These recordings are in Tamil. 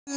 Hi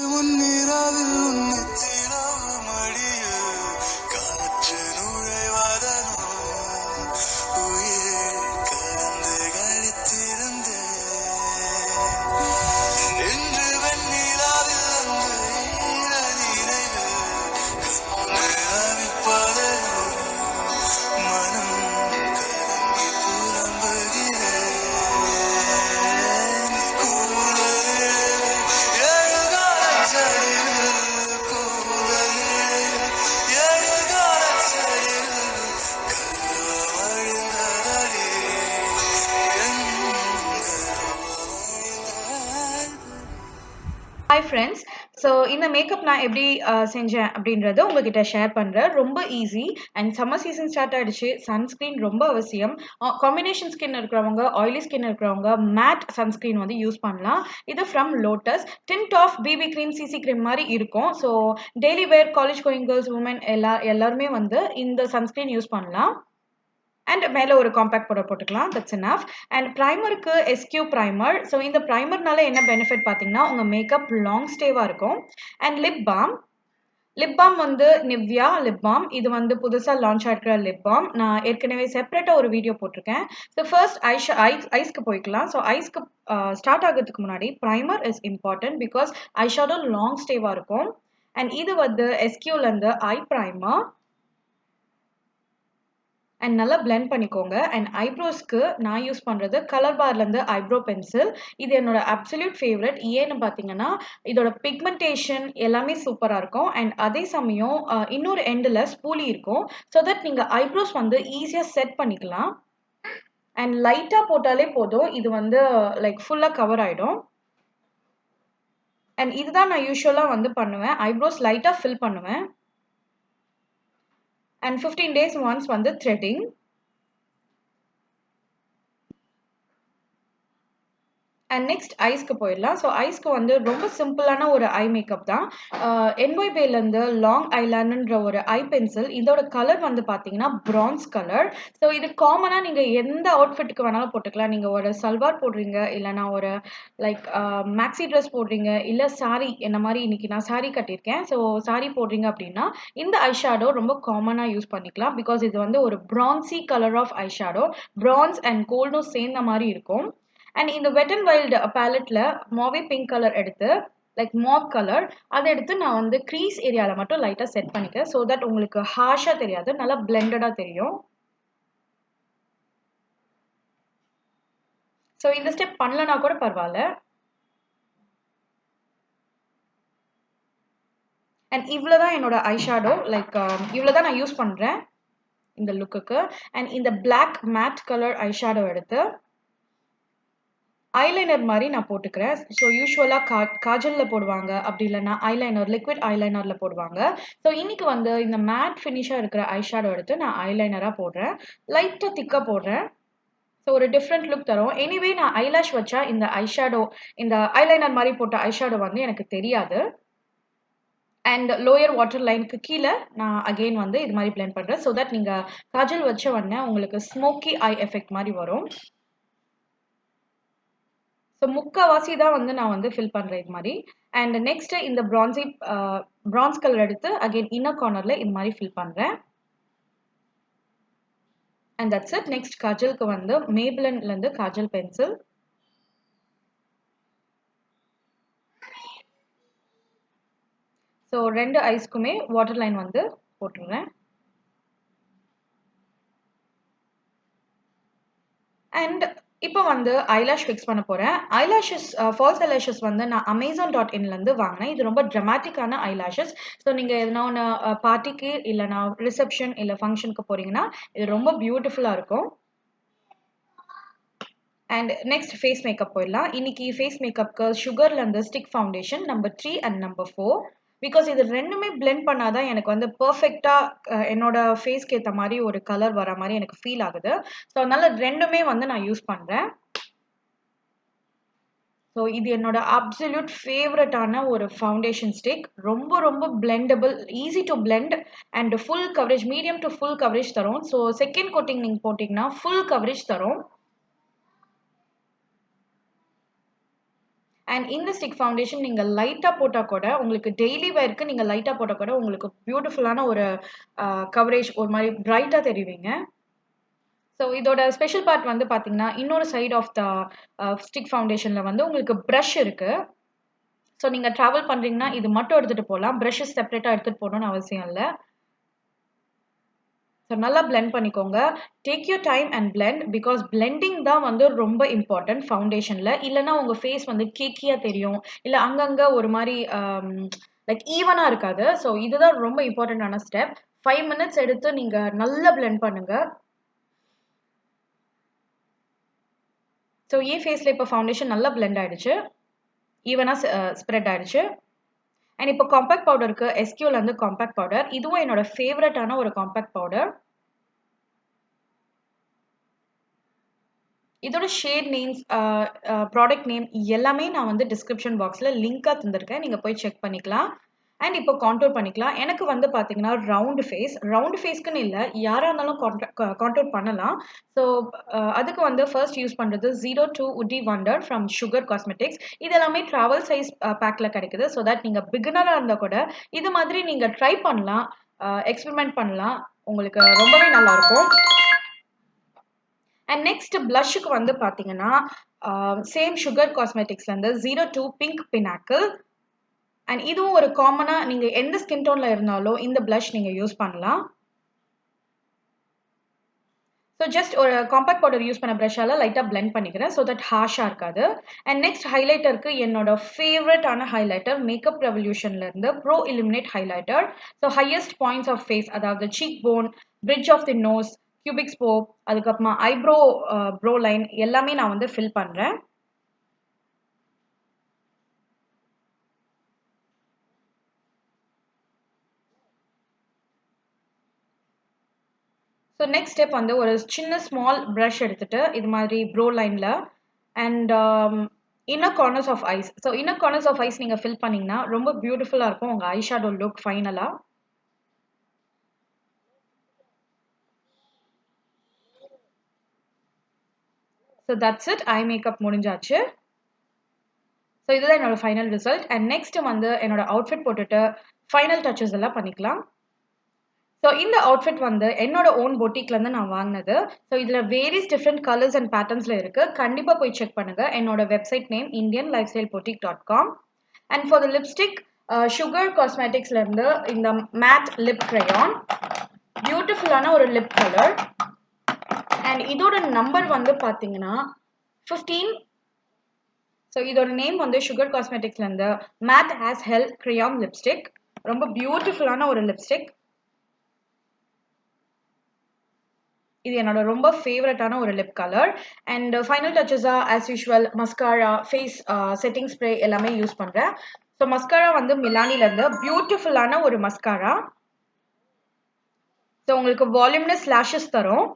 friends. ஸோ இந்த மேக்கப் நான் எப்படி செஞ்சேன் அப்படின்றத உங்ககிட்ட ஷேர் பண்ணுறேன். ரொம்ப easy and summer season start ஆகிடுச்சு. சன்ஸ்க்ரீன் ரொம்ப அவசியம். காம்பினேஷன் ஸ்கின் இருக்கிறவங்க, ஆயிலி ஸ்கின் இருக்கிறவங்க மேட் சன்ஸ்க்ரீன் வந்து யூஸ் பண்ணலாம். இது from Lotus. Tint of BB cream, CC cream மாதிரி இருக்கும். So daily wear, college going girls, women எல்லாருமே வந்து இந்த சன்ஸ்க்ரீன் யூஸ் பண்ணலாம். அண்ட் மேலே ஒரு காம்பேக்ட் பவுடர் போட்டுக்கலாம். That's enough. அண்ட் ப்ரைமருக்கு எஸ்கியூ ப்ரைமர். ஸோ இந்த ப்ரைமர்னால என்ன பெனிஃபிட் பார்த்தீங்கன்னா, உங்கள் மேக்கப் லாங் ஸ்டேவாக இருக்கும். அண்ட் லிப் பாம் வந்து நிவ்யா லிப் பாம். இது வந்து புதுசாக லான்ச் ஆகிருக்கிற லிப் பாம். நான் ஏற்கனவே செப்பரேட்டாக ஒரு வீடியோ போட்டிருக்கேன். ஸோ ஃபர்ஸ்ட் ஐஸ்க்கு போய்க்கலாம். ஸோ ஐஸ்க்கு ஸ்டார்ட் ஆகிறதுக்கு முன்னாடி primer is important because eyeshadow long ஸ்டேவாக இருக்கும். அண்ட் இது வந்து எஸ்கியூலேருந்து ஐ ப்ரைமர். அண்ட் நல்லா பிளெண்ட் பண்ணிக்கோங்க. அண்ட் ஐப்ரோஸ்க்கு நான் யூஸ் பண்ணுறது கலர் பார்லேருந்து ஐப்ரோ பென்சில். இது என்னோட அப்சல்யூட் ஃபேவரட். ஏன்னு பார்த்தீங்கன்னா, இதோட பிக்மெண்டேஷன் எல்லாமே சூப்பராக இருக்கும். அண்ட் அதே சமயம் இன்னொரு எண்டில் ஸ்பூலி இருக்கும். ஸோ தட் நீங்கள் ஐப்ரோஸ் வந்து ஈஸியாக செட் பண்ணிக்கலாம். அண்ட் லைட்டாக போட்டாலே போதும், இது வந்து லைக் ஃபுல்லாக கவர் ஆகிடும். அண்ட் இதுதான் நான் யூஸ்வலாக வந்து பண்ணுவேன். ஐப்ரோஸ் லைட்டாக ஃபில் பண்ணுவேன். அண்ட் 15 days ஒன்ஸ் வந்து த்ரெட்டிங். அண்ட் நெக்ஸ்ட் ஐஸ்க்கு போயிடலாம். ஸோ ஐஸ்க்கு வந்து ரொம்ப சிம்பிளான ஒரு ஐ மேக்கப் தான். என்ஒய்பேலேருந்து லாங் ஐலாண்டுன்ற ஒரு ஐ பென்சில். இதோட கலர் வந்து பார்த்தீங்கன்னா பிரான்ஸ் கலர். ஸோ இது காமனாக நீங்கள் எந்த அவுட்ஃபிட்டுக்கு வேணாலும் போட்டுக்கலாம். நீங்கள் ஒரு சல்வார் போடுறீங்க, இல்லைனா ஒரு லைக் மேக்ஸி ட்ரெஸ் போடுறீங்க, இல்லை சாரீ, என்ன மாதிரி இன்னைக்கு நான் சாரீ கட்டியிருக்கேன். ஸோ சாரீ போடுறீங்க அப்படின்னா இந்த ஐ ஷேடோ ரொம்ப காமனாக யூஸ் பண்ணிக்கலாம். பிகாஸ் இது வந்து ஒரு bronzy colour of eyeshadow. Bronze and கோல்டும் சேர்ந்த மாதிரி இருக்கும். அண்ட் இந்த வெட் அண்ட் வைல்டு பேலட்ல மாவே பிங்க் கலர் எடுத்து லைக் மாப் கலர் அதை எடுத்து நான் வந்து க்ரீஸ் ஏரியாவில் மட்டும் லைட்டாக செட் பண்ணிக்கிறேன். ஸோ தட் உங்களுக்கு ஹார்ஷாக தெரியாது, நல்லா பிளெண்டடாக தெரியும். ஸோ இந்த ஸ்டெப் பண்ணலனா கூட பரவாயில்ல. அண்ட் இவ்வளோதான் என்னோட ஐ ஷேடோ. லைக் இவ்வளோதான் நான் யூஸ் பண்ணுறேன் இந்த லுக்குக்கு. அண்ட் இந்த black matte colour eye shadow எடுத்து ஐலைனர் மாதிரி நான் போட்டுக்கிறேன். ஸோ யூஸ்வலாக காஜலில் போடுவாங்க, அப்படி இல்லைன்னா ஐலைனர் லிக்விட் ஐலைனரில் போடுவாங்க. ஸோ இன்னைக்கு வந்து இந்த மேட் ஃபினிஷாக இருக்கிற ஐ ஷேடோ எடுத்து நான் ஐலைனராக போடுறேன். லைட்டாக திக்காக போடுறேன். ஸோ ஒரு டிஃப்ரெண்ட் லுக் தரும். எனிவே நான் ஐலாஷ் வச்சா இந்த ஐ ஷேடோ, இந்த ஐலைனர் மாதிரி போட்ட ஐ ஷேடோ வந்து எனக்கு தெரியாது. அண்ட் லோயர் வாட்டர் லைனுக்கு கீழே நான் அகெயின் வந்து இது மாதிரி பிளெண்ட் பண்ணுறேன். ஸோ தட் நீங்கள் காஜல் வச்ச உடனே உங்களுக்கு ஸ்மோக்கி ஐ எஃபெக்ட் மாதிரி வரும். ஸோ முக்கால்வாசி தான் வந்து நான் வந்து ஃபில் பண்ணுறேன் இது மாதிரி. அண்ட் நெக்ஸ்ட் இந்த பிரான்ஸ் கலர் எடுத்து அகெயின் இன்னர் கார்னரில் இது மாதிரி ஃபில் பண்ணுறேன். And that's it. நெக்ஸ்ட் காஜலுக்கு வந்து மேபிளன்லேருந்து காஜல் பென்சில். ஸோ ரெண்டு ஐஸ்க்குமே வாட்டர் லைன் வந்து போட்டுடுறேன். அண்ட் இப்போ வந்து ஐலாஷ் ஃபிக்ஸ் பண்ண போகிறேன். ஐலாஷஸ், ஃபால்ஸ் ஐலாஷஸ் வந்து நான் Amazon.inலேருந்து வாங்கினேன். இது ரொம்ப ட்ரமாட்டிக்கான ஐலாஷஸ். ஸோ நீங்கள் எதனா ஒன்று பார்ட்டிக்கு இல்லைனா ரிசப்ஷன் இல்லை ஃபங்க்ஷனுக்கு போகிறீங்கன்னா இது ரொம்ப பியூட்டிஃபுல்லாக இருக்கும். அண்ட் நெக்ஸ்ட் ஃபேஸ் மேக்கப் போயிடலாம். இன்னைக்கு ஃபேஸ் மேக்கப்க்கு சுகர்லேருந்து stick foundation number 3 and number 4. Because இது ரெண்டுமே பிளெண்ட் பண்ணாதான் எனக்கு வந்து பர்ஃபெக்டாக என்னோட ஃபேஸ்க்கு ஏற்ற மாதிரி ஒரு கலர் வர மாதிரி எனக்கு ஃபீல் ஆகுது. ஸோ அதனால ரெண்டுமே வந்து நான் யூஸ் பண்ணுறேன். ஸோ இது என்னோட அப்சல்யூட் ஃபேவரட்டான ஒரு ஃபவுண்டேஷன் ஸ்டிக். ரொம்ப ரொம்ப blendable, easy to blend and full coverage, medium to full coverage தரும். ஸோ செகண்ட் கோட்டிங் நீங்கள் போட்டிங்கன்னா ஃபுல் கவரேஜ் தரும். அண்ட் இந்த ஸ்டிக் ஃபவுண்டேஷன் நீங்கள் லைட்டாக போட்டால் கூட உங்களுக்கு டெய்லி வேர்க்கு நீங்கள் லைட்டாக போட்டால் கூட உங்களுக்கு பியூட்டிஃபுல்லான ஒரு கவரேஜ் ஒரு மாதிரி பிரைட்டாக தெரிவிங்க. ஸோ இதோட ஸ்பெஷல் பார்ட் வந்து பார்த்தீங்கன்னா இன்னொரு சைட் ஆஃப் த ஸ்டிக் ஃபவுண்டேஷனில் வந்து உங்களுக்கு ப்ரஷ் இருக்குது. ஸோ நீங்கள் ட்ராவல் பண்ணுறீங்கன்னா இது மட்டும் எடுத்துகிட்டு போகலாம், ப்ரஷஸ் செப்பரேட்டாக எடுத்துகிட்டு போகணுன்னு அவசியம் இல்லை. ஸோ நல்லா பிளெண்ட் பண்ணிக்கோங்க. Take your time and blend, because blending தான் வந்து ரொம்ப இம்பார்ட்டன்ட் ஃபவுண்டேஷனில். இல்லைன்னா உங்கள் ஃபேஸ் வந்து கேக்கியாக தெரியும், இல்லை அங்கங்கே ஒரு மாதிரி லைக் ஈவனாக இருக்காது. ஸோ இதுதான் ரொம்ப இம்பார்ட்டண்ட்டான ஸ்டெப். 5 minutes எடுத்து நீங்கள் நல்லா பிளெண்ட் பண்ணுங்கள். ஸோ என் ஃபேஸில் இப்போ ஃபவுண்டேஷன் நல்லா பிளெண்ட் ஆகிடுச்சு, ஈவனாக ஸ்ப்ரெட் ஆகிடுச்சு. அண்ட் இப்போ காம்பேக்ட் பவுடருக்கு எஸ்கியூலேருந்து காம்பேக்ட் பவுடர், இதுவும் என்னோட ஃபேவரட்டான ஒரு காம்பேக்ட் பவுடர். இதோட ஷேட் நேம்ஸ், ப்ராடக்ட் நேம் எல்லாமே நான் வந்து டிஸ்கிரிப்ஷன் பாக்ஸில் லிங்காக தந்திருக்கேன், நீங்கள் போய் செக் பண்ணிக்கலாம். அண்ட் இப்போ கான்டூர் பண்ணிக்கலாம். எனக்கு வந்து பார்த்தீங்கன்னா ரவுண்டு ஃபேஸ்க்குன்னு இல்லை, யாராக இருந்தாலும் கான்டூர் பண்ணலாம். ஸோ அதுக்கு வந்து ஃபர்ஸ்ட் யூஸ் பண்ணுறது 02 Woody Wonder from sugar cosmetics. இது எல்லாமே ட்ராவல் சைஸ் பேக்கில் கிடைக்குது. ஸோ தட் நீங்கள் பிகினராக இருந்தால் கூட இது மாதிரி நீங்கள் ட்ரை பண்ணலாம், எக்ஸ்பெரிமெண்ட் பண்ணலாம், உங்களுக்கு ரொம்பவே நல்லாயிருக்கும். அண்ட் நெக்ஸ்ட் பிளஷுக்கு வந்து பார்த்தீங்கன்னா சேம் சுகர் காஸ்மெட்டிக்ஸ்லேருந்து 02 பிங்க் பினாக்கிள். அண்ட் இதுவும் ஒரு காமனாக நீங்கள் எந்த ஸ்கின் டோனில் இருந்தாலும் இந்த பிளஷ் நீங்கள் யூஸ் பண்ணலாம். ஸோ ஜஸ்ட் ஒரு காம்பேக்ட் பவுடர் யூஸ் பண்ண ப்ரஷால் லைட்டாக பிளெண்ட் பண்ணிக்கிறேன், ஸோ தட் ஹார்ஷாக இருக்காது. அண்ட் நெக்ஸ்ட் ஹைலைட்டருக்கு என்னோட ஃபேவரட்டான ஹைலைட்டர் மேக்கப் ரெவல்யூஷன்லேருந்து pro illuminate highlighter. So highest points of face, அதாவது cheekbone, bridge of the nose, cupid's bow, அதுக்கப்புறமா ப்ரோ லைன் எல்லாமே நான் வந்து ஃபில் பண்ணுறேன். ஸோ நெக்ஸ்ட் ஸ்டெப் வந்து ஒரு சின்ன ஸ்மால் ப்ரஷ் எடுத்துகிட்டு இது மாதிரி ப்ரோ லைனில் and inner corners of eyes. So inner corners of eyes நீங்கள் ஃபில் பண்ணிங்கன்னா ரொம்ப பியூட்டிஃபுல்லாக இருக்கும் உங்கள் ஐ ஷேடோ லுக் ஃபைனலாக. So that's it, eye makeup முடிஞ்சாச்சு. ஸோ இதுதான் என்னோட ஃபைனல் ரிசல்ட். அண்ட் நெக்ஸ்ட் வந்து என்னோட அவுட்ஃபிட் போட்டுட்டு ஃபைனல் டச்சஸ் எல்லாம் பண்ணிக்கலாம். ஸோ இந்த அவுட்ஃபிட் வந்து என்னோட ஓன் பொட்டிக்லேருந்து நான் வாங்கினது. ஸோ இதில் வேரியஸ் டிஃப்ரெண்ட் கலர்ஸ் அண்ட் பேட்டர்ன்ஸில் இருக்குது, கண்டிப்பாக போய் செக் பண்ணுங்கள். என்னோட website name indianlifestyleBoutique.com. And for the lipstick Sugar காஸ்மெட்டிக்ஸ்லேருந்து இந்த மேட் லிப் க்ரையான், பியூட்டிஃபுல்லான ஒரு லிப் கலர். அண்ட் இதோட நம்பர் வந்து பார்த்தீங்கன்னா 15. ஸோ இதோட நேம் வந்து சுகர் காஸ்மெட்டிக்ஸ்லேருந்து matte as hell crayon lipstick. ரொம்ப பியூட்டிஃபுல்லான ஒரு லிப்ஸ்டிக். இது என்னோட ரொம்ப ஃபேவரட்டான ஒரு லிப் கலர். அண்ட் ஃபைனல் டச்சஸாக as usual mascara, face setting spray எல்லாமே யூஸ் பண்ணுறேன். ஸோ மஸ்காரா வந்து மிலானிலேருந்து பியூட்டிஃபுல்லான ஒரு மஸ்காரா. ஸோ உங்களுக்கு வால்யூம்னஸ் லேஷஸ் தரும்.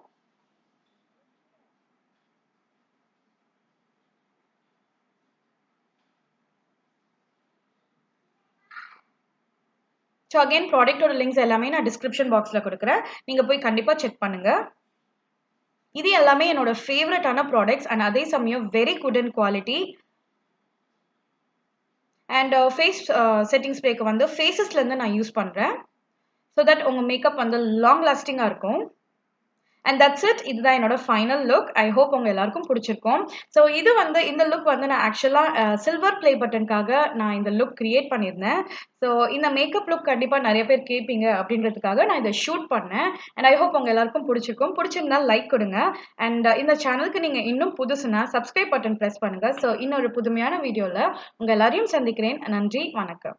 ஸோ அகெயின் ப்ராடக்டோட லிங்க்ஸ் எல்லாமே நான் டிஸ்கிரிப்ஷன் பாக்ஸில் கொடுக்குறேன், நீங்கள் போய் கண்டிப்பாக செக் பண்ணுங்கள். இது எல்லாமே என்னோட ஃபேவரட்டான ப்ராடக்ட்ஸ் அண்ட் அதே சமயம் very good in quality. And face setting ஸ்ப்ரேக்கு வந்து ஃபேஸஸ்லேருந்து நான் யூஸ் பண்ணுறேன், ஸோ தட் உங்கள் மேக்கப் வந்து லாங் லாஸ்டிங்காக இருக்கும். அண்ட் தட்ஸ் இட், இதுதான் என்னோட ஃபைனல் லுக். ஐ ஹோப் உங்கள் எல்லாருக்கும் பிடிச்சிருக்கும். ஸோ இது வந்து இந்த லுக் வந்து நான் ஆக்சுவலாக சில்வர் ப்ளே பட்டனுக்காக நான் இந்த லுக் க்ரியேட் பண்ணியிருந்தேன். ஸோ இந்த மேக்கப் லுக் கண்டிப்பாக நிறைய பேர் கேட்பீங்க அப்படின்றதுக்காக நான் இதை ஷூட் பண்ணேன். அண்ட் ஐ ஹோப் உங்கள் எல்லாருக்கும் பிடிச்சிருக்கும். பிடிச்சிருந்தா லைக் கொடுங்க. அண்ட் இந்த சேனலுக்கு நீங்கள் இன்னும் புதுசுனா சப்ஸ்கிரைப் பட்டன் ப்ரெஸ் பண்ணுங்கள். ஸோ இன்னொரு புதுமையான வீடியோவில் உங்கள் எல்லாரையும் சந்திக்கிறேன். நன்றி, வணக்கம்.